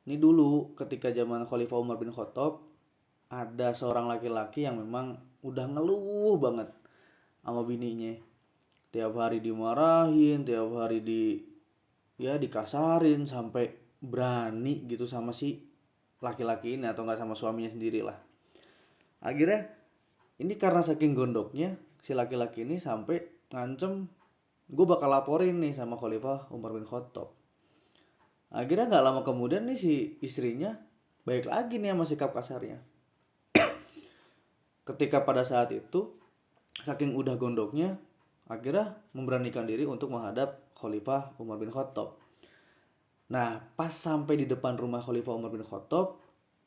Ini dulu ketika zaman Khalifah Umar bin Khattab, ada seorang laki-laki yang memang udah ngeluh banget sama bininya. Tiap hari dimarahin, tiap hari dikasarin sampai berani gitu sama si laki-laki ini atau nggak sama suaminya sendiri lah. Akhirnya ini karena saking gondoknya si laki-laki ini sampai ngancem, gue bakal laporin nih sama Khalifah Umar bin Khattab. Akhirnya nggak lama kemudian nih si istrinya baik lagi nih sama sikap kasarnya. Ketika pada saat itu saking udah gondoknya, akhirnya memberanikan diri untuk menghadap Khalifah Umar bin Khattab. Nah, pas sampai di depan rumah Khalifah Umar bin Khattab,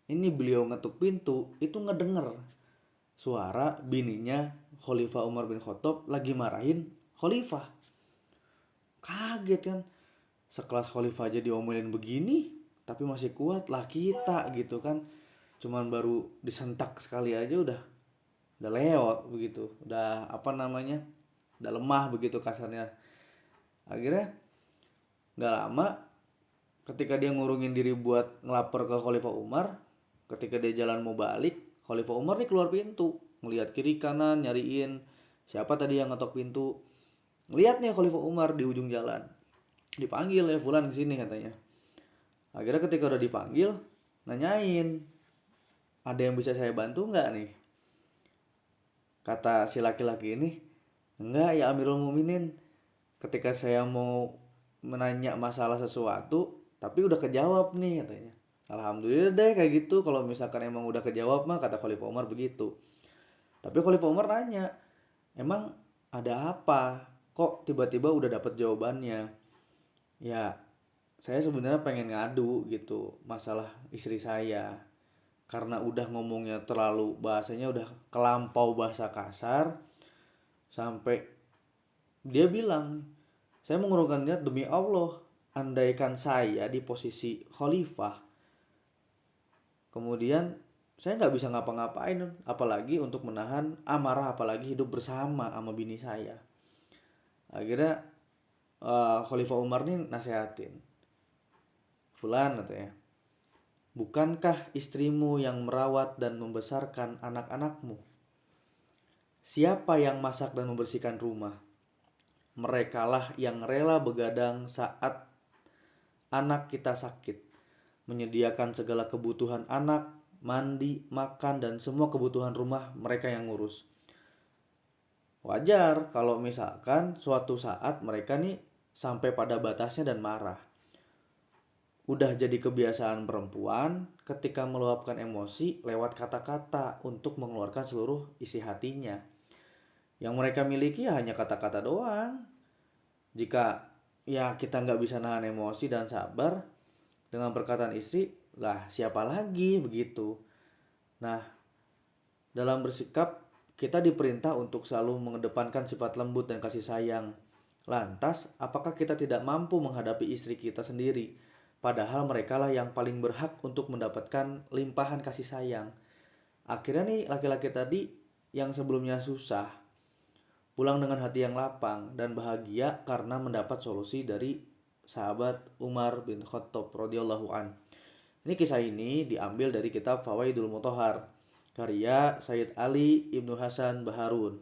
ini beliau ngetuk pintu, itu ngedenger suara bininya Khalifah Umar bin Khattab lagi marahin Khalifah. Kaget kan, sekelas Khalifah aja diomelin begini, tapi masih kuat lah kita gitu kan. Cuman baru disentak sekali aja udah lewat begitu, udah apa namanya, udah lemah begitu kasarnya. Akhirnya nggak lama ketika dia ngurungin diri buat ngelapor ke Khalifah Umar, ketika dia jalan mau balik, Khalifah Umar nih keluar pintu, ngelihat kiri kanan nyariin siapa tadi yang ngetok pintu. Ngeliat nih Khalifah Umar di ujung jalan, dipanggil ya Fulan kesini katanya. Akhirnya ketika udah dipanggil, nanyain, ada yang bisa saya bantu nggak nih? Kata si laki-laki ini, enggak ya Amirul Muminin, ketika saya mau menanya masalah sesuatu, tapi udah kejawab nih katanya. Alhamdulillah deh kayak gitu, kalau misalkan emang udah kejawab mah, kata Khalifah Umar begitu. Tapi Khalifah Umar nanya, emang ada apa? Kok tiba-tiba udah dapet jawabannya? Ya, saya sebenarnya pengen ngadu gitu, masalah istri saya. Karena udah ngomongnya terlalu, bahasanya udah kelampau bahasa kasar, sampai dia bilang, saya mengurungkan niat demi Allah, andaikan saya di posisi khalifah, kemudian saya nggak bisa ngapa-ngapain, apalagi untuk menahan amarah, apalagi hidup bersama sama bini saya. Akhirnya Khalifah Umar nih nasehatin, Fulan katanya, bukankah istrimu yang merawat dan membesarkan anak-anakmu? Siapa yang masak dan membersihkan rumah? Merekalah yang rela begadang saat anak kita sakit, menyediakan segala kebutuhan anak, mandi, makan, dan semua kebutuhan rumah mereka yang ngurus. Wajar kalau misalkan suatu saat mereka nih sampai pada batasnya dan marah. Udah jadi kebiasaan perempuan ketika meluapkan emosi lewat kata-kata untuk mengeluarkan seluruh isi hatinya. Yang mereka miliki ya hanya kata-kata doang. Jika ya kita nggak bisa nahan emosi dan sabar dengan perkataan istri, lah siapa lagi begitu. Nah, dalam bersikap kita diperintah untuk selalu mengedepankan sifat lembut dan kasih sayang. Lantas, apakah kita tidak mampu menghadapi istri kita sendiri? Padahal mereka lah yang paling berhak untuk mendapatkan limpahan kasih sayang. Akhirnya nih laki-laki tadi yang sebelumnya susah, pulang dengan hati yang lapang dan bahagia karena mendapat solusi dari sahabat Umar bin Khattab radhiyallahu an. Kisah ini diambil dari kitab Fawaidul Mutahhar karya Sayyid Ali Ibnu Hasan Baharun.